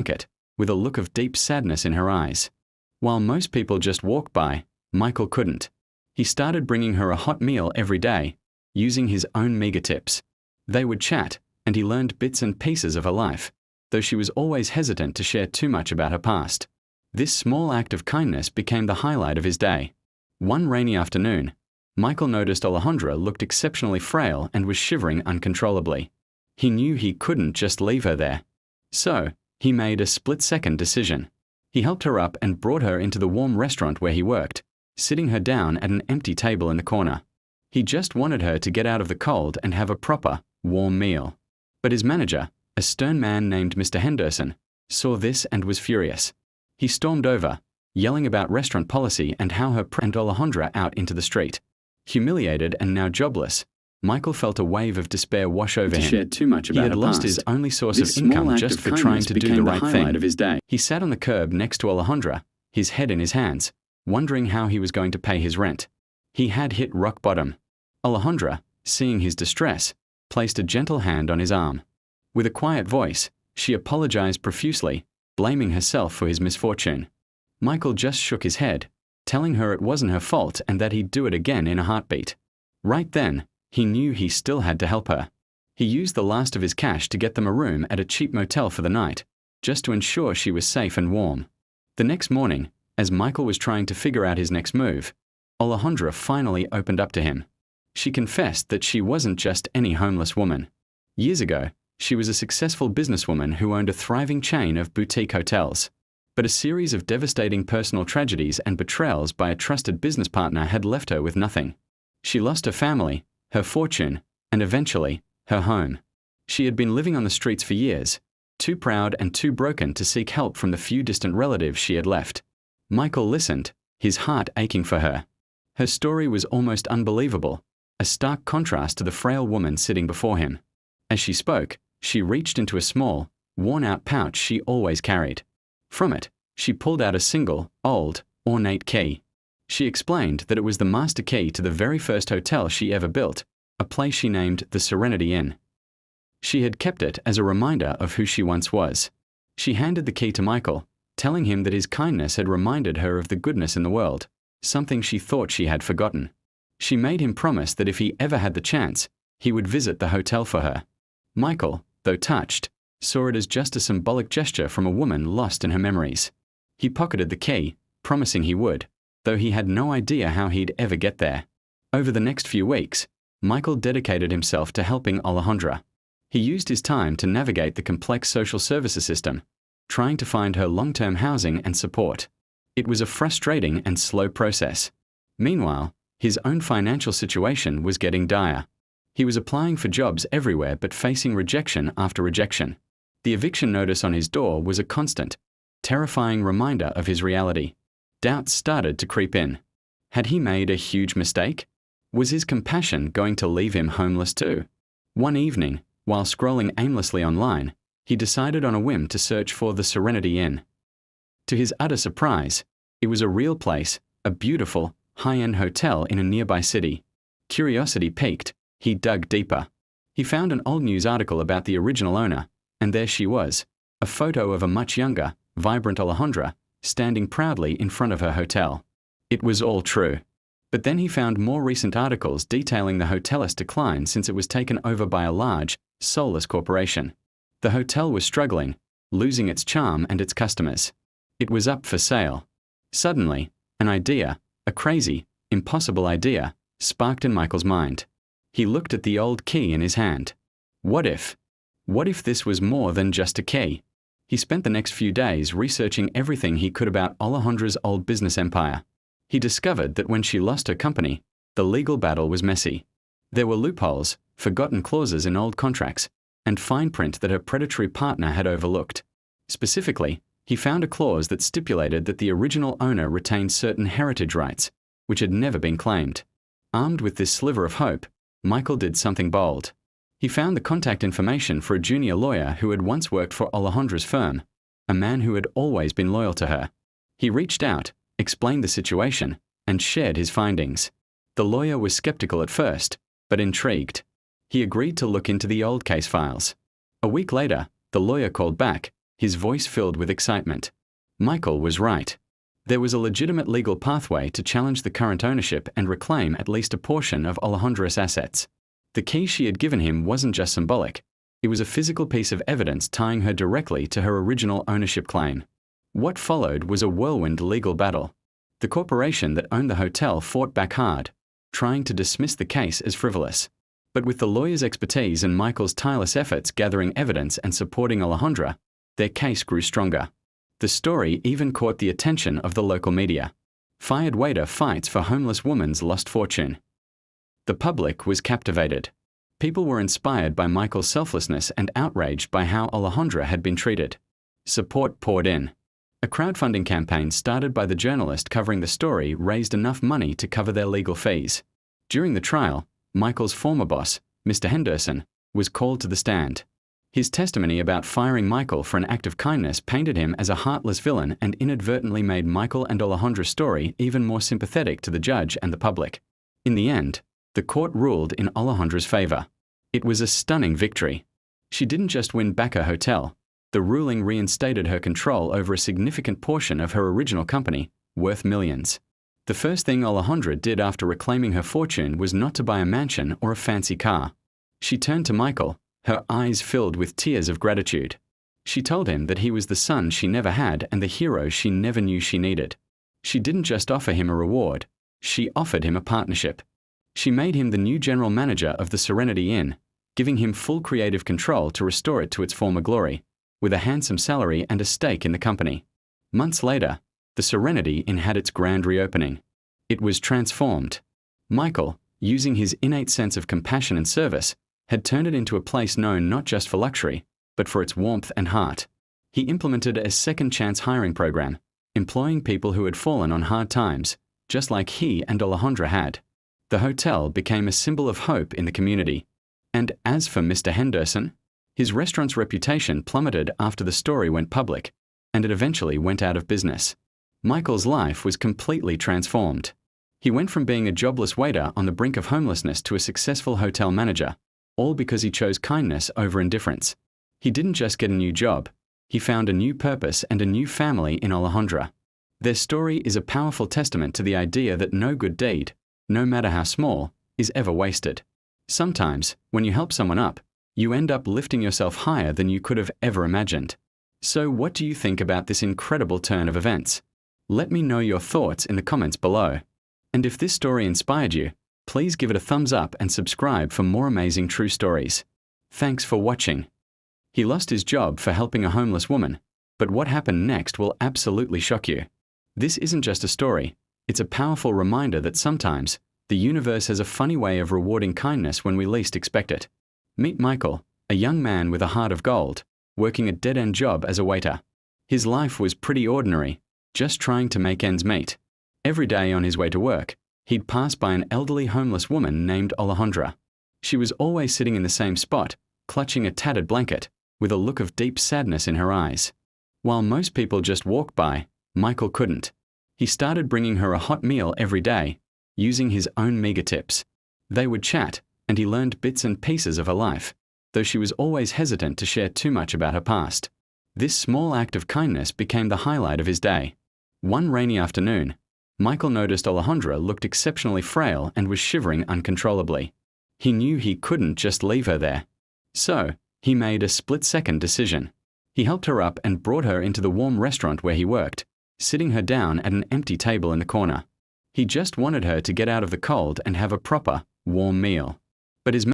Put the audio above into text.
blanket, with a look of deep sadness in her eyes. While most people just walked by, Michael couldn't. He started bringing her a hot meal every day, using his own meager tips. They would chat, and he learned bits and pieces of her life, though she was always hesitant to share too much about her past. This small act of kindness became the highlight of his day. One rainy afternoon, Michael noticed Alejandra looked exceptionally frail and was shivering uncontrollably. He knew he couldn't just leave her there. So, he made a split-second decision. He helped her up and brought her into the warm restaurant where he worked, sitting her down at an empty table in the corner. He just wanted her to get out of the cold and have a proper, warm meal. But his manager, a stern man named Mr. Henderson, saw this and was furious. He stormed over, yelling about restaurant policy and how her and Alejandra out into the street. Humiliated and now jobless, Michael felt a wave of despair wash over him. Shared too much about he had lost his only source of income just for trying to do the right thing. Of his day. He sat on the curb next to Alejandra, his head in his hands, wondering how he was going to pay his rent. He had hit rock bottom. Alejandra, seeing his distress, placed a gentle hand on his arm. With a quiet voice, she apologized profusely, blaming herself for his misfortune. Michael just shook his head, telling her it wasn't her fault and that he'd do it again in a heartbeat. Right then, he knew he still had to help her. He used the last of his cash to get them a room at a cheap motel for the night, just to ensure she was safe and warm. The next morning, as Michael was trying to figure out his next move, Alejandra finally opened up to him. She confessed that she wasn't just any homeless woman. Years ago, she was a successful businesswoman who owned a thriving chain of boutique hotels. But a series of devastating personal tragedies and betrayals by a trusted business partner had left her with nothing. She lost her family, her fortune, and eventually, her home. She had been living on the streets for years, too proud and too broken to seek help from the few distant relatives she had left. Michael listened, his heart aching for her. Her story was almost unbelievable, a stark contrast to the frail woman sitting before him. As she spoke, she reached into a small, worn-out pouch she always carried. From it, she pulled out a single, old, ornate key. She explained that it was the master key to the very first hotel she ever built, a place she named the Serenity Inn. She had kept it as a reminder of who she once was. She handed the key to Michael, telling him that his kindness had reminded her of the goodness in the world, something she thought she had forgotten. She made him promise that if he ever had the chance, he would visit the hotel for her. Michael, though touched, saw it as just a symbolic gesture from a woman lost in her memories. He pocketed the key, promising he would, though he had no idea how he'd ever get there. Over the next few weeks, Michael dedicated himself to helping Alejandra. He used his time to navigate the complex social services system, trying to find her long-term housing and support. It was a frustrating and slow process. Meanwhile, his own financial situation was getting dire. He was applying for jobs everywhere but facing rejection after rejection. The eviction notice on his door was a constant, terrifying reminder of his reality. Doubts started to creep in. Had he made a huge mistake? Was his compassion going to leave him homeless too? One evening, while scrolling aimlessly online, he decided on a whim to search for the Serenity Inn. To his utter surprise, it was a real place, a beautiful, high-end hotel in a nearby city. Curiosity piqued, he dug deeper. He found an old news article about the original owner, and there she was, a photo of a much younger, vibrant Alejandra, standing proudly in front of her hotel. It was all true. But then he found more recent articles detailing the hotel's decline since it was taken over by a large, soulless corporation. The hotel was struggling, losing its charm and its customers. It was up for sale. Suddenly, an idea, a crazy, impossible idea, sparked in Michael's mind. He looked at the old key in his hand. What if this was more than just a key? He spent the next few days researching everything he could about Alejandra's old business empire. He discovered that when she lost her company, the legal battle was messy. There were loopholes, forgotten clauses in old contracts, and fine print that her predatory partner had overlooked. Specifically, he found a clause that stipulated that the original owner retained certain heritage rights, which had never been claimed. Armed with this sliver of hope, Michael did something bold. He found the contact information for a junior lawyer who had once worked for Alejandra's firm, a man who had always been loyal to her. He reached out, explained the situation, and shared his findings. The lawyer was skeptical at first, but intrigued. He agreed to look into the old case files. A week later, the lawyer called back, his voice filled with excitement. Michael was right. There was a legitimate legal pathway to challenge the current ownership and reclaim at least a portion of Alejandra's assets. The key she had given him wasn't just symbolic. It was a physical piece of evidence tying her directly to her original ownership claim. What followed was a whirlwind legal battle. The corporation that owned the hotel fought back hard, trying to dismiss the case as frivolous. But with the lawyer's expertise and Michael's tireless efforts gathering evidence and supporting Alejandra, their case grew stronger. The story even caught the attention of the local media. Fired waiter fights for homeless woman's lost fortune. The public was captivated. People were inspired by Michael's selflessness and outraged by how Alejandra had been treated. Support poured in. A crowdfunding campaign started by the journalist covering the story raised enough money to cover their legal fees. During the trial, Michael's former boss, Mr. Henderson, was called to the stand. His testimony about firing Michael for an act of kindness painted him as a heartless villain and inadvertently made Michael and Alejandra's story even more sympathetic to the judge and the public. In the end, the court ruled in Alejandra's favor. It was a stunning victory. She didn't just win back her hotel. The ruling reinstated her control over a significant portion of her original company, worth millions. The first thing Alejandra did after reclaiming her fortune was not to buy a mansion or a fancy car. She turned to Michael, her eyes filled with tears of gratitude. She told him that he was the son she never had and the hero she never knew she needed. She didn't just offer him a reward, she offered him a partnership. She made him the new general manager of the Serenity Inn, giving him full creative control to restore it to its former glory, with a handsome salary and a stake in the company. Months later, the Serenity Inn had its grand reopening. It was transformed. Michael, using his innate sense of compassion and service, had turned it into a place known not just for luxury, but for its warmth and heart. He implemented a second-chance hiring program, employing people who had fallen on hard times, just like he and Alejandra had. The hotel became a symbol of hope in the community. And as for Mr. Henderson, his restaurant's reputation plummeted after the story went public, and it eventually went out of business. Michael's life was completely transformed. He went from being a jobless waiter on the brink of homelessness to a successful hotel manager, all because he chose kindness over indifference. He didn't just get a new job, he found a new purpose and a new family in Alejandra. Their story is a powerful testament to the idea that no good deed, no matter how small, is ever wasted. Sometimes, when you help someone up, you end up lifting yourself higher than you could have ever imagined. So what do you think about this incredible turn of events? Let me know your thoughts in the comments below. And if this story inspired you, please give it a thumbs up and subscribe for more amazing true stories. Thanks for watching. He lost his job for helping a homeless woman, but what happened next will absolutely shock you. This isn't just a story, it's a powerful reminder that sometimes the universe has a funny way of rewarding kindness when we least expect it. Meet Michael, a young man with a heart of gold, working a dead-end job as a waiter. His life was pretty ordinary, just trying to make ends meet. Every day on his way to work, he'd pass by an elderly homeless woman named Alejandra. She was always sitting in the same spot, clutching a tattered blanket, with a look of deep sadness in her eyes. While most people just walked by, Michael couldn't. He started bringing her a hot meal every day, using his own meager tips. They would chat, and he learned bits and pieces of her life, though she was always hesitant to share too much about her past. This small act of kindness became the highlight of his day. One rainy afternoon, Michael noticed Alejandra looked exceptionally frail and was shivering uncontrollably. He knew he couldn't just leave her there. So, he made a split-second decision. He helped her up and brought her into the warm restaurant where he worked, sitting her down at an empty table in the corner. He just wanted her to get out of the cold and have a proper, warm meal. But his